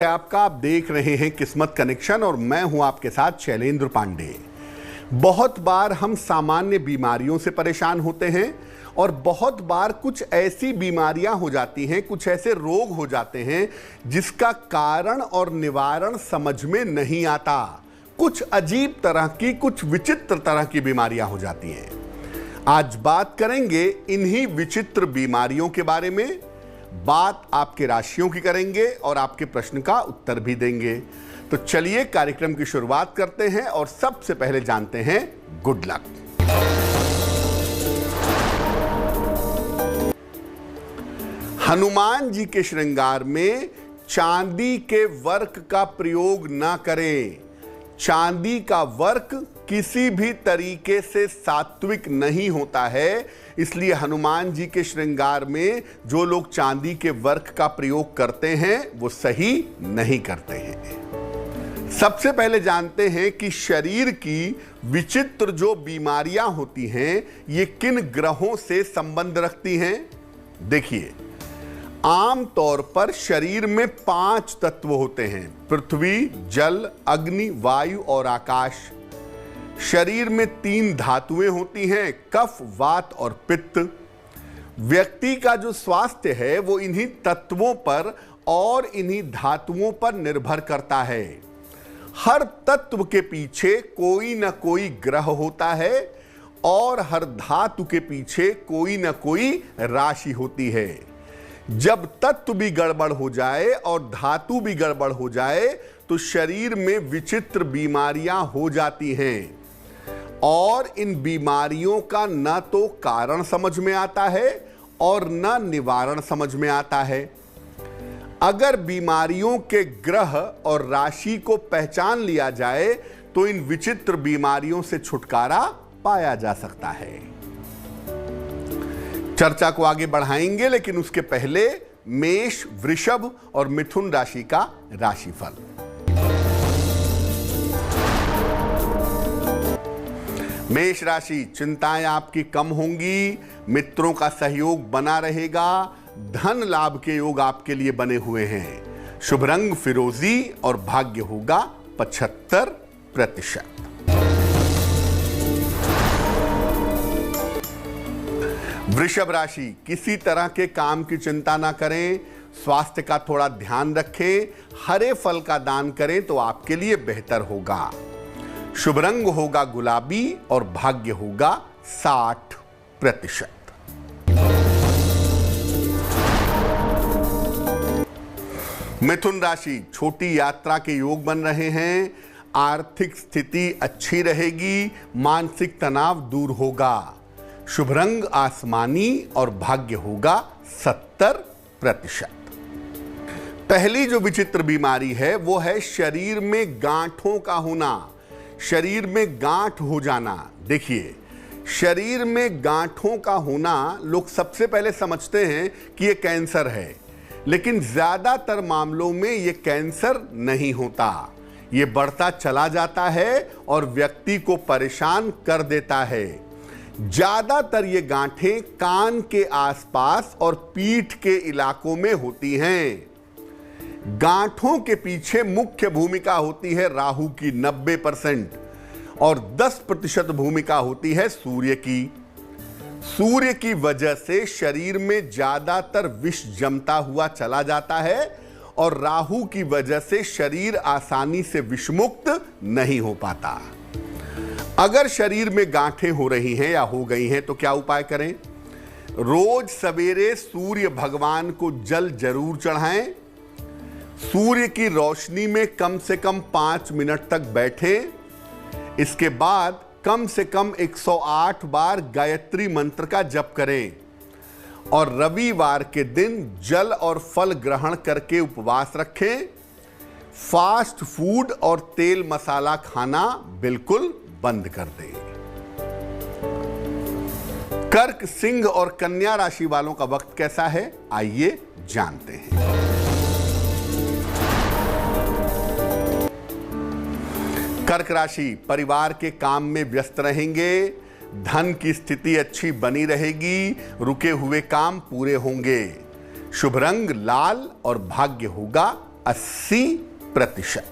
आपका आप देख रहे हैं किस्मत कनेक्शन और मैं हूं आपके साथ शैलेंद्र पांडे। बहुत बार हम सामान्य बीमारियों से परेशान होते हैं और बहुत बार कुछ ऐसी बीमारियां हो जाती हैं, कुछ ऐसे रोग हो जाते हैं जिसका कारण और निवारण समझ में नहीं आता। कुछ अजीब तरह की, कुछ विचित्र तरह की बीमारियां हो जाती हैं। आज बात करेंगे इन्हीं विचित्र बीमारियों के बारे में। बात आपके राशियों की करेंगे और आपके प्रश्न का उत्तर भी देंगे। तो चलिए कार्यक्रम की शुरुआत करते हैं और सबसे पहले जानते हैं गुड लक। हनुमान जी के श्रृंगार में चांदी के वर्क का प्रयोग ना करें। चांदी का वर्क किसी भी तरीके से सात्विक नहीं होता है, इसलिए हनुमान जी के श्रृंगार में जो लोग चांदी के वर्क का प्रयोग करते हैं वो सही नहीं करते हैं। सबसे पहले जानते हैं कि शरीर की विचित्र जो बीमारियां होती हैं ये किन ग्रहों से संबंध रखती हैं। देखिए, आम तौर पर शरीर में 5 तत्व होते हैं: पृथ्वी, जल, अग्नि, वायु और आकाश। शरीर में 3 धातुएं होती हैं: कफ, वात और पित्त। व्यक्ति का जो स्वास्थ्य है वो इन्हीं तत्वों पर और इन्हीं धातुओं पर निर्भर करता है। हर तत्व के पीछे कोई ना कोई ग्रह होता है और हर धातु के पीछे कोई ना कोई राशि होती है। जब तत्व भी गड़बड़ हो जाए और धातु भी गड़बड़ हो जाए तो शरीर में विचित्र बीमारियां हो जाती हैं और इन बीमारियों का न तो कारण समझ में आता है और न निवारण समझ में आता है। अगर बीमारियों के ग्रह और राशि को पहचान लिया जाए तो इन विचित्र बीमारियों से छुटकारा पाया जा सकता है। चर्चा को आगे बढ़ाएंगे, लेकिन उसके पहले मेष, वृषभ और मिथुन राशि का राशिफल। मेष राशि, चिंताएं आपकी कम होंगी, मित्रों का सहयोग बना रहेगा, धन लाभ के योग आपके लिए बने हुए हैं। शुभ रंग फिरोजी और भाग्य होगा 75%। वृषभ राशि, किसी तरह के काम की चिंता ना करें, स्वास्थ्य का थोड़ा ध्यान रखें, हरे फल का दान करें तो आपके लिए बेहतर होगा। शुभ रंग होगा गुलाबी और भाग्य होगा 60%। मिथुन राशि, छोटी यात्रा के योग बन रहे हैं, आर्थिक स्थिति अच्छी रहेगी, मानसिक तनाव दूर होगा। शुभ रंग आसमानी और भाग्य होगा 70%। पहली जो विचित्र बीमारी है वो है शरीर में गांठों का होना, शरीर में गांठ हो जाना। देखिए, शरीर में गांठों का होना लोग सबसे पहले समझते हैं कि ये कैंसर है, लेकिन ज्यादातर मामलों में ये कैंसर नहीं होता। ये बढ़ता चला जाता है और व्यक्ति को परेशान कर देता है। ज्यादातर ये गांठें कान के आसपास और पीठ के इलाकों में होती हैं। गांठों के पीछे मुख्य भूमिका होती है राहु की 90% और 10% भूमिका होती है सूर्य की। सूर्य की वजह से शरीर में ज्यादातर विष जमता हुआ चला जाता है और राहु की वजह से शरीर आसानी से विषमुक्त नहीं हो पाता। अगर शरीर में गांठें हो रही हैं या हो गई हैं तो क्या उपाय करें? रोज सवेरे सूर्य भगवान को जल जरूर चढ़ाएं। सूर्य की रोशनी में कम से कम 5 मिनट तक बैठें। इसके बाद कम से कम 108 बार गायत्री मंत्र का जप करें और रविवार के दिन जल और फल ग्रहण करके उपवास रखें। फास्ट फूड और तेल मसाला खाना बिल्कुल बंद कर दें। कर्क, सिंह और कन्या राशि वालों का वक्त कैसा है, आइए जानते हैं। कर्क राशि, परिवार के काम में व्यस्त रहेंगे, धन की स्थिति अच्छी बनी रहेगी, रुके हुए काम पूरे होंगे। शुभ रंग लाल और भाग्य होगा 80%।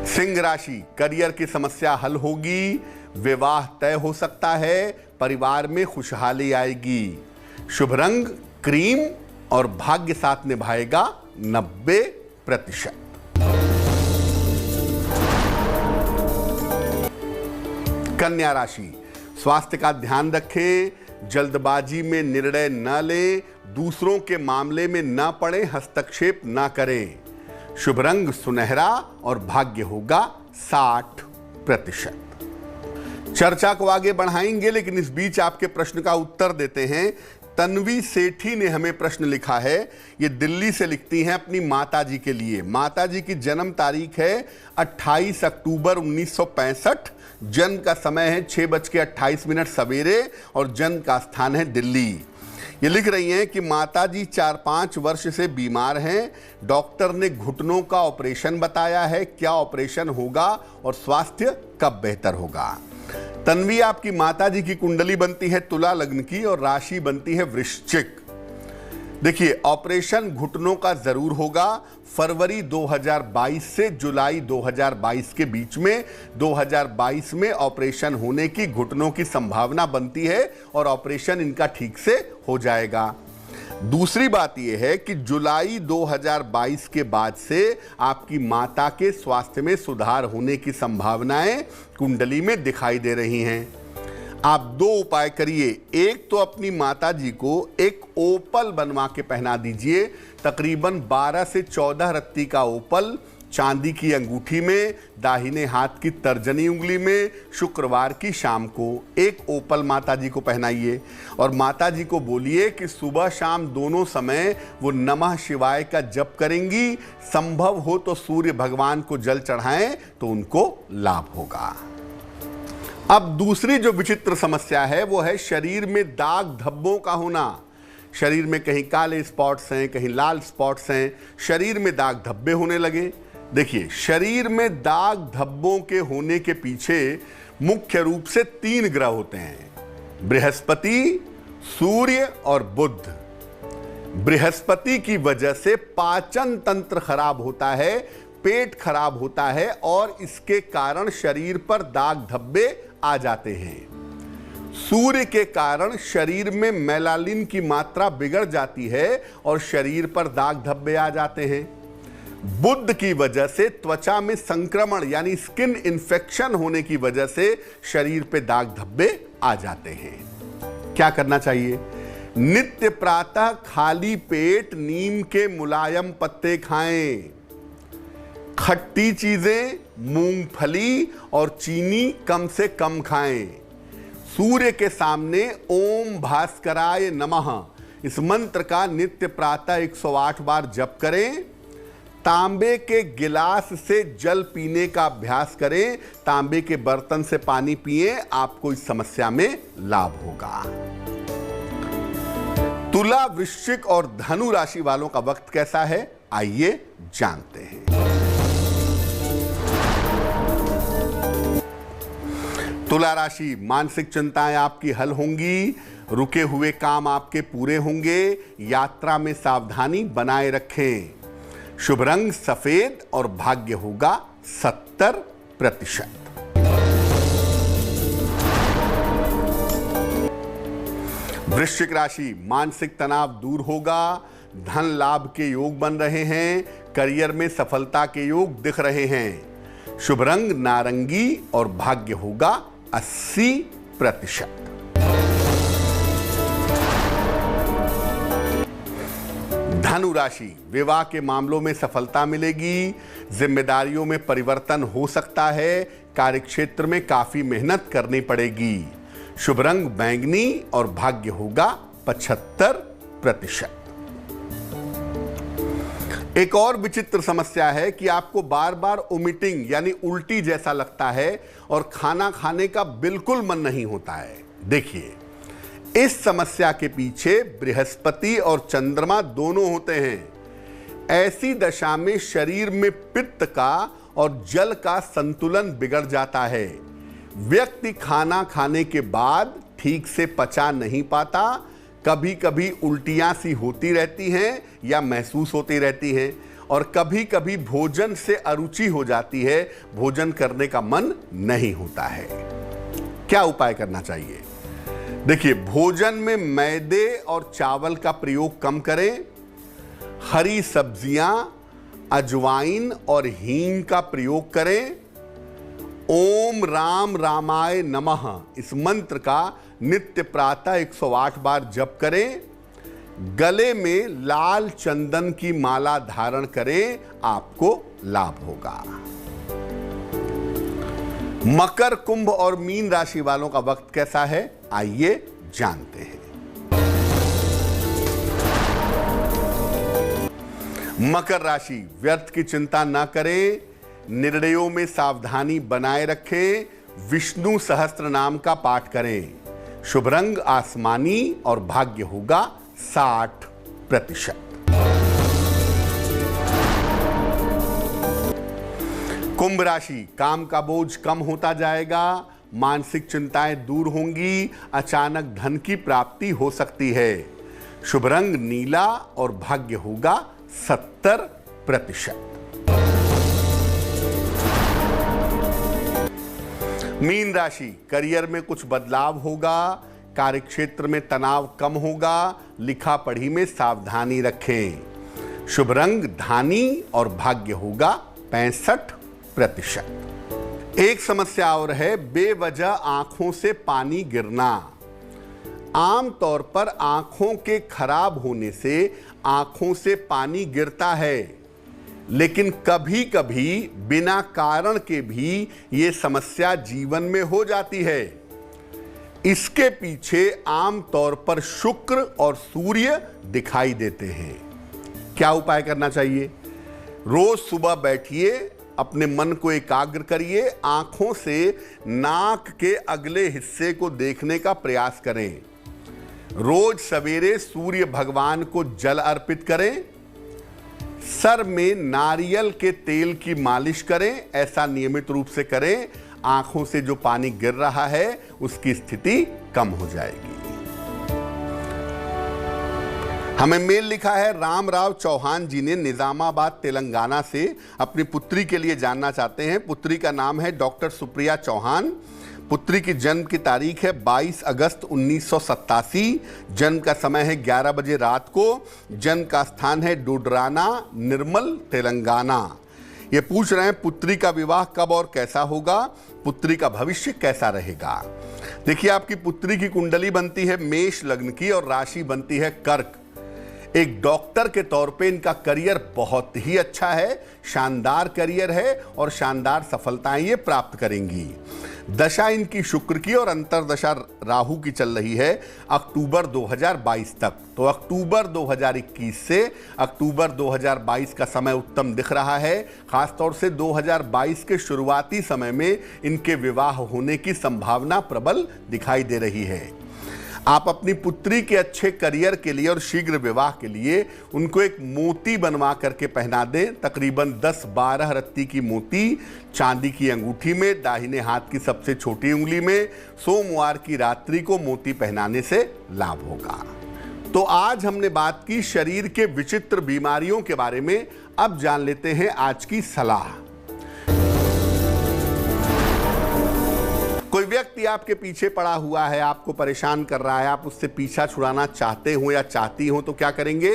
सिंह राशि, करियर की समस्या हल होगी, विवाह तय हो सकता है, परिवार में खुशहाली आएगी। शुभ रंग क्रीम और भाग्य साथ निभाएगा 90%। कन्या राशि, स्वास्थ्य का ध्यान रखें, जल्दबाजी में निर्णय न लें, दूसरों के मामले में न पड़े, हस्तक्षेप न करें। शुभ रंग सुनहरा और भाग्य होगा 60%। चर्चा को आगे बढ़ाएंगे, लेकिन इस बीच आपके प्रश्न का उत्तर देते हैं। तन्वी सेठी ने हमें प्रश्न लिखा है, ये दिल्ली से लिखती हैं अपनी माताजी के लिए। माताजी की जन्म तारीख है 28 अक्टूबर 1965, जन्म का समय है 6:28 सवेरे और जन्म का स्थान है दिल्ली। ये लिख रही हैं कि माताजी 4-5 वर्ष से बीमार हैं, डॉक्टर ने घुटनों का ऑपरेशन बताया है, क्या ऑपरेशन होगा और स्वास्थ्य कब बेहतर होगा। तन्वी, आपकी माताजी की कुंडली बनती है तुला लग्न की और राशि बनती है वृश्चिक। देखिए, ऑपरेशन घुटनों का जरूर होगा, फरवरी 2022 से जुलाई 2022 के बीच में 2022 में ऑपरेशन होने की घुटनों की संभावना बनती है और ऑपरेशन इनका ठीक से हो जाएगा। दूसरी बात यह है कि जुलाई 2022 के बाद से आपकी माता के स्वास्थ्य में सुधार होने की संभावनाएं कुंडली में दिखाई दे रही हैं। आप 2 उपाय करिए। एक तो अपनी माताजी को एक ओपल बनवा के पहना दीजिए, तकरीबन 12 से 14 रत्ती का ओपल चांदी की अंगूठी में, दाहिने हाथ की तर्जनी उंगली में, शुक्रवार की शाम को एक ओपल माताजी को पहनाइए और माताजी को बोलिए कि सुबह शाम दोनों समय वो नमः शिवाय का जप करेंगी। संभव हो तो सूर्य भगवान को जल चढ़ाएं तो उनको लाभ होगा। अब दूसरी जो विचित्र समस्या है वो है शरीर में दाग धब्बों का होना। शरीर में कहीं काले स्पॉट्स हैं, कहीं लाल स्पॉट्स हैं, शरीर में दाग धब्बे होने लगे। देखिए, शरीर में दाग धब्बों के होने के पीछे मुख्य रूप से 3 ग्रह होते हैं, बृहस्पति, सूर्य और बुध। बृहस्पति की वजह से पाचन तंत्र खराब होता है, पेट खराब होता है और इसके कारण शरीर पर दाग धब्बे आ जाते हैं। सूर्य के कारण शरीर में मेलानिन की मात्रा बिगड़ जाती है और शरीर पर दाग धब्बे आ जाते हैं। बुध की वजह से त्वचा में संक्रमण यानी स्किन इन्फेक्शन होने की वजह से शरीर पे दाग धब्बे आ जाते हैं। क्या करना चाहिए? नित्य प्रातः खाली पेट नीम के मुलायम पत्ते खाएं। खट्टी चीजें, मूंगफली और चीनी कम से कम खाएं। सूर्य के सामने ओम भास्कराय नमः इस मंत्र का नित्य प्रातः 108 बार जप करें। तांबे के गिलास से जल पीने का अभ्यास करें, तांबे के बर्तन से पानी पिएं, आपको इस समस्या में लाभ होगा। तुला, वृश्चिक और धनु राशि वालों का वक्त कैसा है, आइए जानते हैं। तुला राशि, मानसिक चिंताएं आपकी हल होंगी, रुके हुए काम आपके पूरे होंगे, यात्रा में सावधानी बनाए रखें। शुभ रंग सफेद और भाग्य होगा 70%। वृश्चिक राशि, मानसिक तनाव दूर होगा, धन लाभ के योग बन रहे हैं, करियर में सफलता के योग दिख रहे हैं। शुभ रंग नारंगी और भाग्य होगा 80%। धनु राशि, विवाह के मामलों में सफलता मिलेगी, जिम्मेदारियों में परिवर्तन हो सकता है, कार्यक्षेत्र में काफी मेहनत करनी पड़ेगी। शुभ रंग बैंगनी और भाग्य होगा 75%। एक और विचित्र समस्या है कि आपको बार बार वोमिटिंग यानी उल्टी जैसा लगता है और खाना खाने का बिल्कुल मन नहीं होता है। देखिए, इस समस्या के पीछे बृहस्पति और चंद्रमा दोनों होते हैं। ऐसी दशा में शरीर में पित्त का और जल का संतुलन बिगड़ जाता है। व्यक्ति खाना खाने के बाद ठीक से पचा नहीं पाता, कभी कभी उल्टियां सी होती रहती हैं या महसूस होती रहती हैं, और कभी कभी भोजन से अरुचि हो जाती है, भोजन करने का मन नहीं होता है। क्या उपाय करना चाहिए? देखिए, भोजन में मैदे और चावल का प्रयोग कम करें। हरी सब्जियां, अजवाइन और हींग का प्रयोग करें। ओम राम रामाय नमः इस मंत्र का नित्य प्रातः 108 बार जप करें। गले में लाल चंदन की माला धारण करें, आपको लाभ होगा। मकर, कुंभ और मीन राशि वालों का वक्त कैसा है, आइए जानते हैं। मकर राशि, व्यर्थ की चिंता न करें, निर्णयों में सावधानी बनाए रखें, विष्णु सहस्त्र नाम का पाठ करें। शुभ रंग आसमानी और भाग्य होगा 60%। कुंभ राशि, काम का बोझ कम होता जाएगा, मानसिक चिंताएं दूर होंगी, अचानक धन की प्राप्ति हो सकती है। शुभ रंग नीला और भाग्य होगा 70%। मीन राशि, करियर में कुछ बदलाव होगा, कार्यक्षेत्र में तनाव कम होगा, लिखा पढ़ी में सावधानी रखें। शुभ रंग धानी और भाग्य होगा 65%। एक समस्या और है, बेवजह आंखों से पानी गिरना। आमतौर पर आंखों के खराब होने से आंखों से पानी गिरता है, लेकिन कभी कभी बिना कारण के भी ये समस्या जीवन में हो जाती है। इसके पीछे आमतौर पर शुक्र और सूर्य दिखाई देते हैं। क्या उपाय करना चाहिए? रोज सुबह बैठिए, अपने मन को एकाग्र करिए, आंखों से नाक के अगले हिस्से को देखने का प्रयास करें। रोज सवेरे सूर्य भगवान को जल अर्पित करें। सर में नारियल के तेल की मालिश करें, ऐसा नियमित रूप से करें। आंखों से जो पानी गिर रहा है उसकी स्थिति कम हो जाएगी। हमें मेल लिखा है, रामराव चौहान जी ने निजामाबाद तेलंगाना से अपनी पुत्री के लिए जानना चाहते हैं। पुत्री का नाम है डॉक्टर सुप्रिया चौहान। पुत्री की जन्म की तारीख है 22 अगस्त 1987। जन्म का समय है 11 बजे रात को। जन्म का स्थान है डोडराना, निर्मल, तेलंगाना। ये पूछ रहे हैं पुत्री का विवाह कब और कैसा होगा, पुत्री का भविष्य कैसा रहेगा। देखिए, आपकी पुत्री की कुंडली बनती है मेष लग्न की और राशि बनती है कर्क। एक डॉक्टर के तौर पे इनका करियर बहुत ही अच्छा है, शानदार करियर है और शानदार सफलताएं ये प्राप्त करेंगी। दशा इनकी शुक्र की और अंतरदशा राहु की चल रही है अक्टूबर 2022 तक। तो अक्टूबर 2021 से अक्टूबर 2022 का समय उत्तम दिख रहा है। खासतौर से 2022 के शुरुआती समय में इनके विवाह होने की संभावना प्रबल दिखाई दे रही है। आप अपनी पुत्री के अच्छे करियर के लिए और शीघ्र विवाह के लिए उनको एक मोती बनवा करके पहना दें। तकरीबन 10-12 रत्ती की मोती चांदी की अंगूठी में, दाहिने हाथ की सबसे छोटी उंगली में, सोमवार की रात्रि को मोती पहनाने से लाभ होगा। तो आज हमने बात की शरीर के विचित्र बीमारियों के बारे में। अब जान लेते हैं आज की सलाह। कोई व्यक्ति आपके पीछे पड़ा हुआ है, आपको परेशान कर रहा है, आप उससे पीछा छुड़ाना चाहते हो या चाहती हो, तो क्या करेंगे?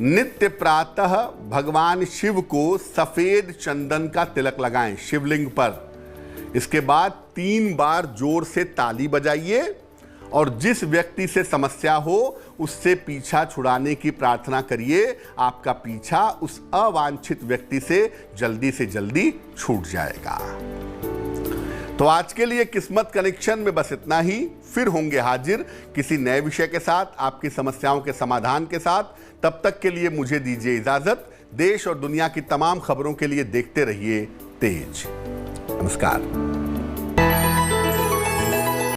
नित्य प्रातः भगवान शिव को सफेद चंदन का तिलक लगाएं शिवलिंग पर। इसके बाद 3 बार जोर से ताली बजाइए और जिस व्यक्ति से समस्या हो उससे पीछा छुड़ाने की प्रार्थना करिए। आपका पीछा उस अवांछित व्यक्ति से जल्दी छूट जाएगा। तो आज के लिए किस्मत कनेक्शन में बस इतना ही। फिर होंगे हाजिर किसी नए विषय के साथ, आपकी समस्याओं के समाधान के साथ। तब तक के लिए मुझे दीजिए इजाजत। देश और दुनिया की तमाम खबरों के लिए देखते रहिए तेज। नमस्कार।